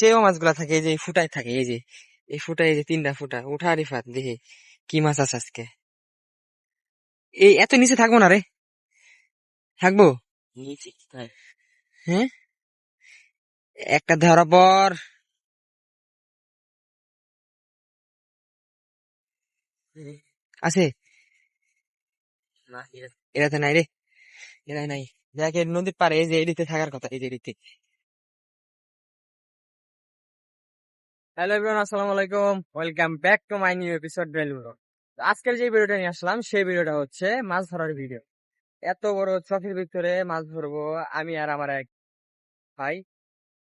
চেয়েও মাছগুলা থাকে, এই যে এই ফুটায় থাকে, এই যে এই ফুটায়, এই যে তিনটা ফুটা উঠা রিফাত দেখি কি মাছ আছে আজকে। এই এত নিচে থাকবো না রে, থাকবো। হ্যাঁ, একটা ধরা পর। আছে, এরাতে নাই রে, এরাই নাই। দেখ এই নদীর পাড়ে, এই যে এদিকে থাকার কথা, এই যে এদিকে। হ্যালো এভরিওয়ান, আসসালামু আলাইকুম, welcome back to my new episode Belur. আজকের যে ভিডিওটা নিয়ে আসলাম সেই ভিডিওটা হচ্ছে মাছ ধরার ভিডিও। এত বড় চকের ভিতরে মাছ ধরবো আমি আর আমার এক ভাই।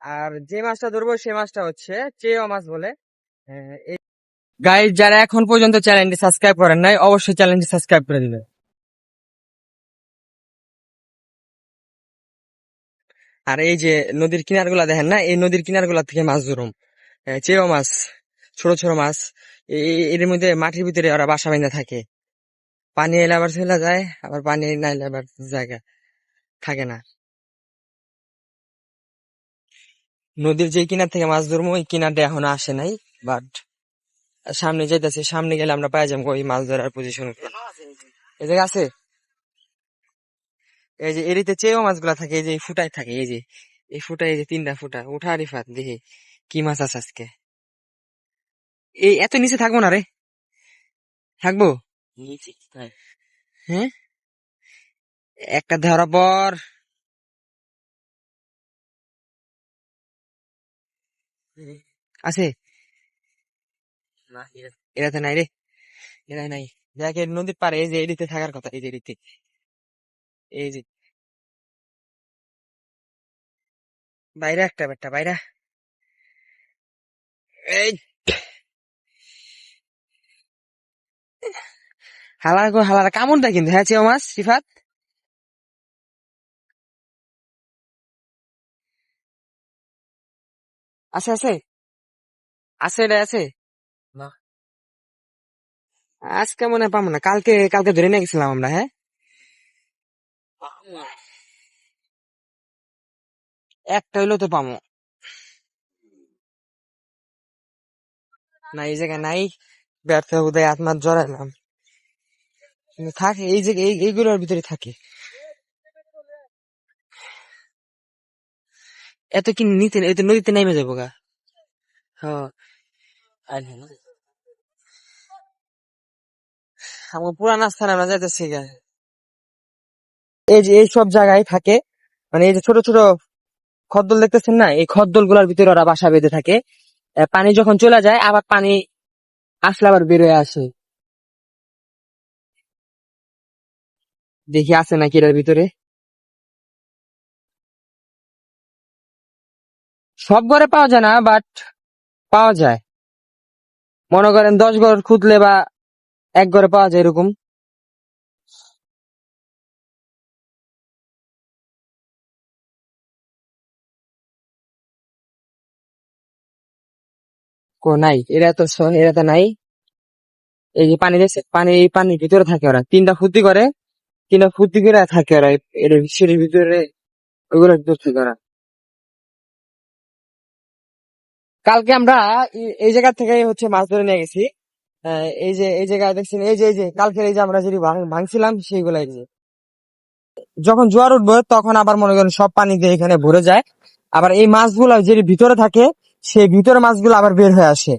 আর যে মাছটা ধরবো সেই মাছটা হচ্ছে চেও মাছ বলে। গাইজ, যারা এখন পর্যন্ত চ্যানেলটি সাবস্ক্রাইব করেন নাই, অবশ্যই চ্যানেলটি সাবস্ক্রাইব করে দিবেন। আর এই যে নদীর কিনার গুলা দেখেন না, এই নদীর কিনার গুলা থেকে মাছ ধরুম, চেও মাছ, ছোট ছোট মাছ। এর মধ্যে মাটির ভিতরে ওরা বাসা বেঁধে থাকে। পানি এলে আবার চলে যায়, আবার পানি না এলে আবার জায়গা থাকে না। নদীর যে কিনার থেকে মাছ ধরবো ওই কিনারটা এখনো আসে নাই, বাট সামনে যেতেছে, সামনে গেলে আমরা পাই যাবো ওই মাছ ধরার পজিশন। এই জায়গা আছে, এই যে এরিতে চেয়েও মাছগুলা থাকে, এই যে এই ফুটায় থাকে, এই যে এই ফুটায়, এই যে তিনটা ফুটা উঠা রিফাত দেখি কি মাছ আছে আজকে। এই এত নিচে থাকবো না রে, থাকবো। হ্যাঁ, একটা ধরা পর। আছে, এরাতে নাই রে, এরাই নাই। দেখ এই নদীর পাড়ে, এই যে এদিকে থাকার কথা, এই যে এদিকে, এই যে বাইরে একটা বেটা বাইরে। এই হালার গো হালার কামড় দেয় কিন্তু, হ্যাঁ চেও মাছ রিফাত। আছে আছে, আছে রে আছে। আজকে মনে হয় পাবো না, কালকে কালকে ধরে নিয়ে গেছিলাম আমরা। হ্যাঁ, একটা হইলো তো পামো না, এই জায়গায় নাই। ব্যর্থ বোধহয় আত্মার জড়াইলাম, কিন্তু থাকে এই যে এইগুলোর ভিতরে থাকে। এত কি নিতে, এই তো নদীতে নেমে যাবো গা। হ্যাঁ, আমার পুরান স্থানে আমরা যাইতেছি গা। এই যে এই সব জায়গায় থাকে, মানে এই যে ছোট ছোট খদ্দল দেখতেছেন না, এই খদ্দল গুলার ভিতরে ওরা বাসা বেঁধে থাকে। পানি যখন চলে যায়, আবার পানি আসলে আবার বেরোয় আসে। দেখি আছে নাকি এর ভিতরে। সব ঘরে পাওয়া যায় না, বাট পাওয়া যায়। মনে করেন 10 ঘর খুঁজলে বা এক ঘরে পাওয়া যায় এরকম। নাই, এরা তো নাই। এই যে পানি দেখছে, পানি এই পানির ভিতরে থাকে ওরা, তিনটা ফুর্তি করে, তিনটা ফুর্তি করে থাকে ওরা এর সিঁড়ির ভিতরে, ওইগুলোর ভিতর থাকে ওরা। কালকে আমরা এই জায়গা থেকে হচ্ছে মাছ ধরে নিয়ে গেছি। এই যে এই জায়গায় দেখছেন, এই যে কালকে এই যে আমরা যেটি ভাঙছিলাম সেইগুলাই, যে যখন জোয়ার উঠবো তখন আবার মনে করেন সব পানি দিয়ে এখানে ভরে যায়। আবার এই মাছগুলো যে ভিতরে থাকে, সেই ভিতরে মাছগুলো আবার বের হয়ে আসে।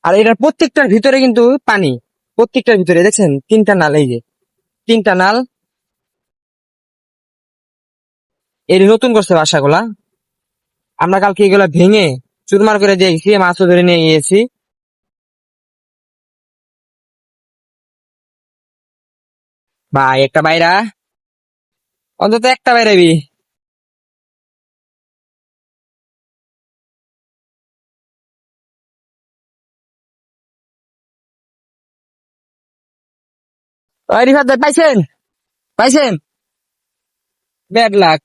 আর এটার প্রত্যেকটার ভিতরে কিন্তু পানি, প্রত্যেকটার ভিতরে দেখছেন তিনটা নাল, এই যে তিনটা নাল। এর নতুন করছে বাসাগুলা। আমরা কালকে এগুলা ভেঙে চুরমার করে দিয়েছি, মাছও ধরে নিয়ে গিয়েছি। ভাই একটা বাইরা, অন্তত একটা বাইরাবি। ওই রিফাত ভাই, পাইছেন? পাইছেন? Bad luck.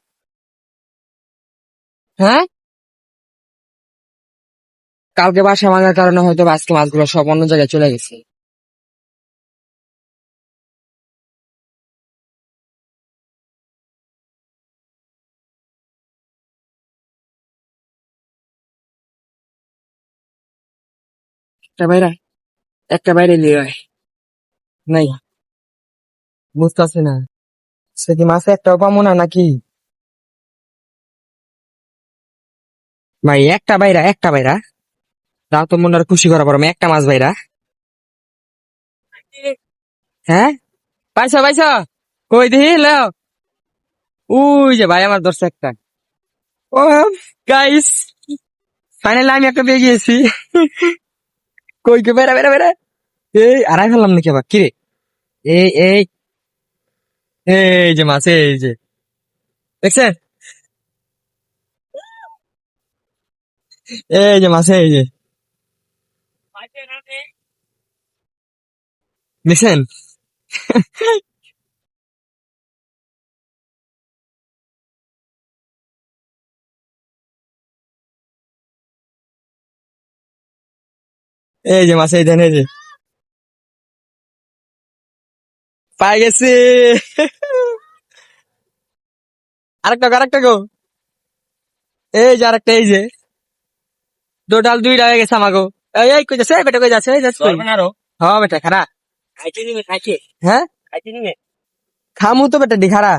হ্যাঁ, কালকে বাসা ভাঙার কারণে হয়তো বা আজকে মাছগুলো সব অন্য জায়গায় চলে গেছে। একটা বাইরা, একটা বাইরে লিয়ে আয়। নাই, বুঝতেছি না সে কি মাছে একটাও পাবো না নাকি। ভাই একটা বাইরা, একটা বাইরা, তাও তো মনে হয় খুশি করা পারো, একটা মাছ বাইরা। হ্যাঁ, পাইছো পাইছো, কই দিহি লেও। উই যে ভাই আমার ধরছে একটা। ও গাইস, ফাইনালি আমি একটা পেয়ে গিয়েছি। কই কে, বেড়া বেড়া বেড়া, এই আড়াই ফেললাম নাকি আবার, কিরে। এই এই, এই যে মাছ, এই যে দেখছেন, এই যে মাছ, এই যে দেখছেন। এই যে মাছ, এই দেন, এই যে পাই গেছি। আরেকটা গো, আরেকটা গো, এই যে আরেকটা, এই যে টোটাল দুইটা হয়ে গেছে আমাগো। এই এই কই যাচ্ছে, এই বেটা কই যাচ্ছে, এই যাচ্ছে কই। হ্যাঁ বেটা খারা, খাইতে নিবে খাইতে। হ্যাঁ, খাইতে নিবে, খামু তো বেটা ডি খারা।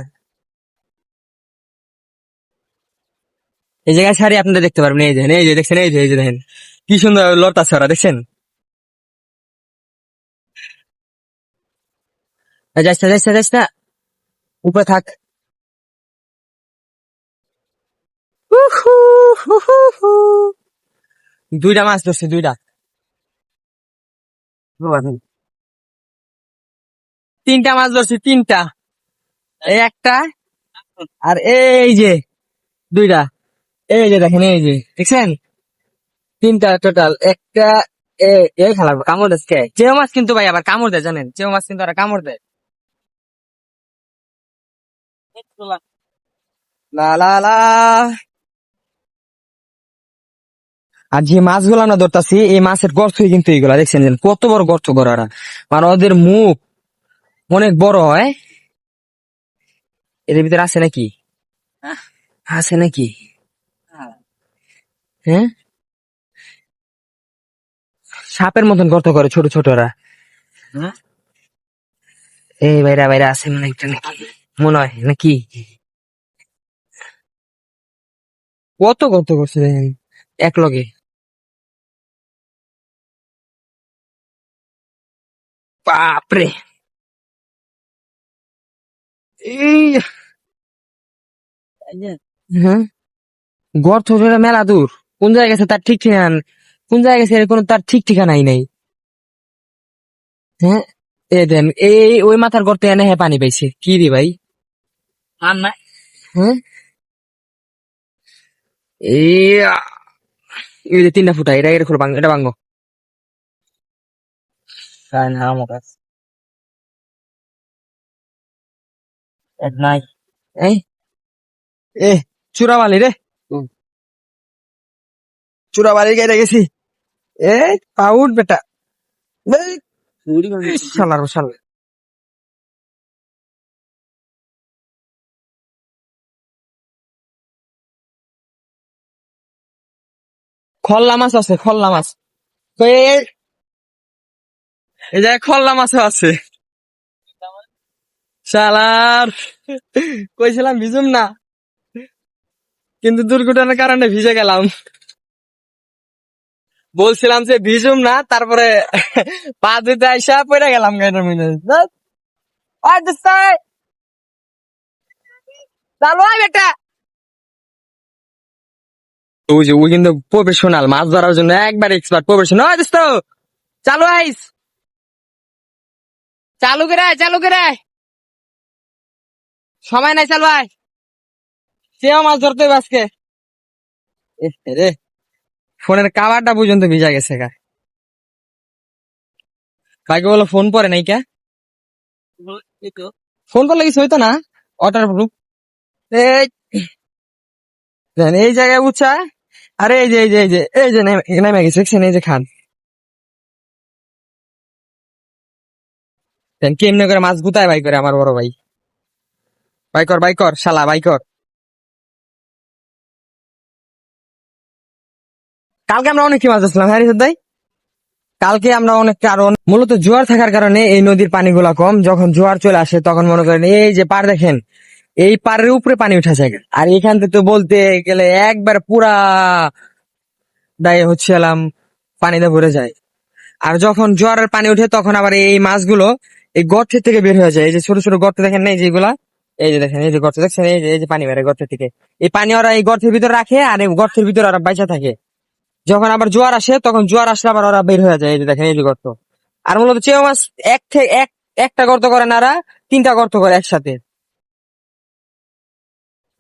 এই জায়গায় ছাড়ি আপনারা দেখতে পারবেন, এই দেখেন, এই যে দেখছেন, এই যে এই যে দেখেন কি সুন্দর লড়তাছে ওরা, দেখছেন। যাইস না যাইস না যাইস না, উপরে থাক। উহু, হু, হু, হু। দুইটা মাছ ধরছে, দুইটা। তিনটা মাছ ধরছি, তিনটা। এই একটা, আর এই যে দুইটা, এই যে দেখেন, এই যে দেখছেন, তিনটা টোটাল। একটা, এই খেলার কামড় দেয় চেও মাছ, কিন্তু ভাই আবার কামড় দেয়, জানেন, চেও মাছ কিন্তু ওরা কামড় দেয়। লা লা লা। আর যে মাছগুলো আমরা ধরতাছি, এই মাছের গর্তই কিন্তু এইগুলা, দেখছেন যে কত বড় গর্ত করে ওরা, মানে ওদের মুখ অনেক বড় হয়। এদের ভিতরে আছে নাকি, আছে নাকি, হ্যাঁ, সাপের মতন গর্ত করে ছোট ছোট ওরা। এই বাইরা বাইরা আছে মনে হয় একটা নাকি, মনে হয় নাকি। কত গর্ত করছে দেখেন এক লগে। বাপরে, এই, হ্যাঁ, গর্ত ধরে মেলা দূর, কোন জায়গায় গেছে তার ঠিক ঠিকানা, কোন জায়গায় গেছে এর কোনো তার ঠিক ঠিকানাই নাই। হ্যাঁ, এ দেন, এই ওই মাথার গর্তে এনে হ্যাঁ পানি পাইছে কি রে ভাই। আর না, হ্যাঁ, এই এই যে তিনটা ফুটা, এটা এটা খুলে ভাঙ, এটা ভাঙো। তাই না আমার কাছে এক নাই। এই এ, চূড়াবালি রে, চূড়াবালি গাইতে গেছি। এ পাউড বেটা, এই, শালার শালা। খল্লা মাছ আছে, খল্লা মাছ। তো এই জায়গায় খল্লা মাছও আছে। শালার, কইছিলাম ভিজুম না, কিন্তু দুর্ঘটনার কারণে ভিজে গেলাম। বলছিলাম যে ভিজুম না, তারপরে পা ধুতে আইসা পড়ে গেলাম গাইডার মিলে। ওই দোস্ত, চালু আয় বেটা। ওই যে ওই কিন্তু প্রফেশনাল, মাছ ধরার জন্য একবার এক্সপার্ট, প্রফেশনাল। ওই দোস্ত, চালু আইস, চালু করে আয়, চালু করে আয়, সময় নাই, চালু আয়। সেও মাছ ধরতে হবে আজকে। এ রে, ফোনের কাভারটা পর্যন্ত ভিজা গেছে গা। কাকে বলো ফোন পরে নাই কে, ফোন করলে কিছু হইতো না, ওয়াটার প্রুফ। এই দেন, এই জায়গায় উঠছা, আরে এই যে এই যে এই যে এই যে নেমে গেছে, দেখছেন, এই যে খান। দেন কেমনে করে মাছ গুতায় বাই করে আমার বড় ভাই। বাই কর শালা, বাই কর। কালকে আমরা অনেক কি মাছ ধরছিলাম, হ্যাঁ রিশাদ ভাই, কালকে আমরা অনেক কারণ মূলত জোয়ার থাকার কারণে এই নদীর পানিগুলা কম, যখন জোয়ার চলে আসে তখন মনে করেন এই যে পার দেখেন, এই পাড়ের উপরে পানি উঠে যায়, আর এখান থেকে তো বলতে গেলে একবার পুরা দায়ে হচ্ছে এলাম পানিতে ভরে যায়। আর যখন জোয়ারের পানি উঠে তখন আবার এই মাছগুলো এই গর্তের থেকে বের হয়ে যায়, এই যে ছোট ছোট গর্ত দেখেন না, এই যেগুলা, এই যে দেখেন, এই যে গর্ত দেখছেন, এই যে পানি বের হয় গর্তের থেকে, এই পানি ওরা এই গর্তের ভিতরে রাখে, আর এই গর্তের ভিতরে ওরা বাইচা থাকে। যখন আবার জোয়ার আসে তখন জোয়ার আসলে আবার ওরা বের হয়ে যায়, এই যে দেখেন, এই যে গর্ত। আর মূলত চেও মাছ এক থেকে একটা গর্ত করে না, ওরা তিনটা গর্ত করে একসাথে।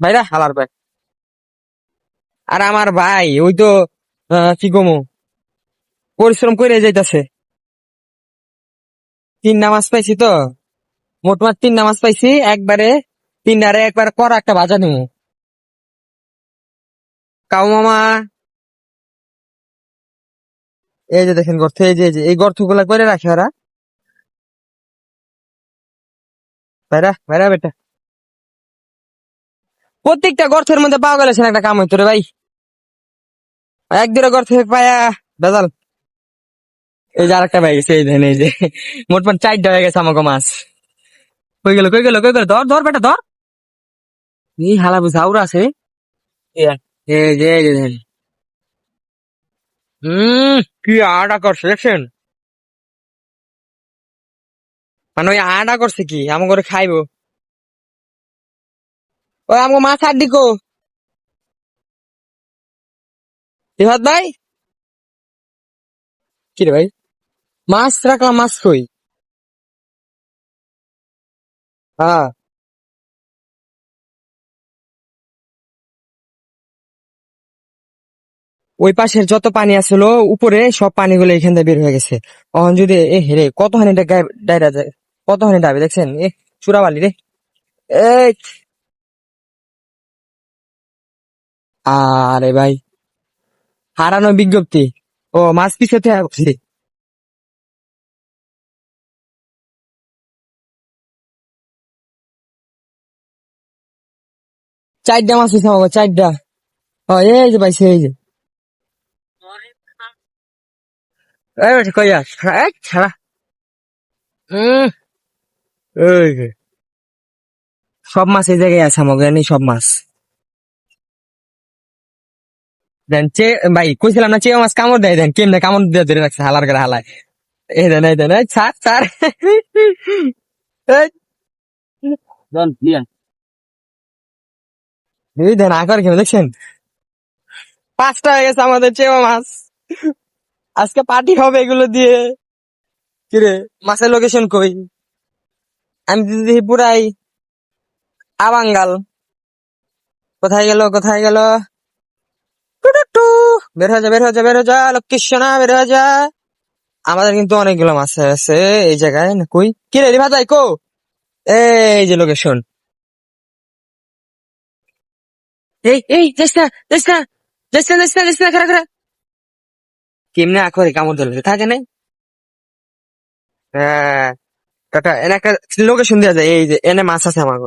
ভাইরা হালার ভাই। আর আমার ভাই ওই তো কি কমু, পরিশ্রম করে যাইতাছে। তিনটা মাছ পাইছি তো, মোটমাট তিনটা মাছ পাইছি একবারে, তিনটারে একবার করা একটা ভাজা নিবো। কাউ মামা, এই যে দেখেন গর্ত, এই যে এই গর্ত গুলা করে রাখে ওরা। ভাইরা ভাইরা বেটা, প্রত্যেকটা গর্তের মধ্যে পাওয়া গেলে একটা কাম হইতো রে ভাই। এক দুটো গর্ত থেকে পায়া বেজাল। এই যে আরেকটা ভাই গেছে, এই দেখেন, এই যে মোটমাট চারটা হয়ে গেছে আমাকে মাছ। কই গেল ধর ধর বেটা ধর। এই হালা বুঝা আউরা আছে। এই যে দেখেন। কি আড়া করছে দেখছেন, মানে ওই আড়া করছে কি আমার করে খাইবো। ওই আমাকে মাছ আর দিকো ইহাদ ভাই। কি রে ভাই, মাছ রাখলাম, মাছ কই? হ্যাঁ, ওই পাশের যত পানি আছিল উপরে সব পানিগুলো এখান থেকে বের হয়ে গেছে। এখন যদি এ হেরে কতখানি ডাইরা যায়, কতখানি ডাবে দেখছেন, এ চূড়াবালি রে। এই আরে ভাই, হারানো বিজ্ঞপ্তি। ও মাছ পিছতে আসছে। চারটা মাছ পিছা আমাকে, চারটা। ও এই যে পাইছে, এই যে এই বেটা, কই যাস এই ছাড়া। উম, এই যে, সব মাছ এই জায়গায় আছে আমাকে, জানি সব মাছ। দেন ভাই কইছিলাম না, চেয়ে মাছ কামড় দেয়, দেন কেমনে কামড় দিয়ে ধরে রাখছে হালার করে হালায়। এই দেন এই ছাড় ছাড়। এই, এই দেন আকার কেমন দেখছেন, পাঁচটা হয়ে গেছে আমাদের চেয়ে মাছ। আজকে পার্টি হবে এগুলো দিয়ে। কিরে, মাছের লোকেশন কই? আমি তো দেখি পুরাই আবাঙ্গাল। কোথায় গেল, কোথায় গেল? টু টু টু। বের হয়ে যা, বের হয়ে যা, বের হয়ে যা, লোকেশনা বের হয়ে যা। আমাদের কিন্তু অনেকগুলো মাছ আছে এই জায়গায়, না কই কি রে রিভা যাই কো? এই যে লোকেশন। এই যাস না, যাস না, যাস না, যাস না, যাস না, খারা খারা। কেমনে আখরে কামড় ধরলে থাকে নাই। হ্যাঁ, টাটা এনে একটা লোকেশন দেওয়া যায়, এই যে এনে মাছ আছে আমার।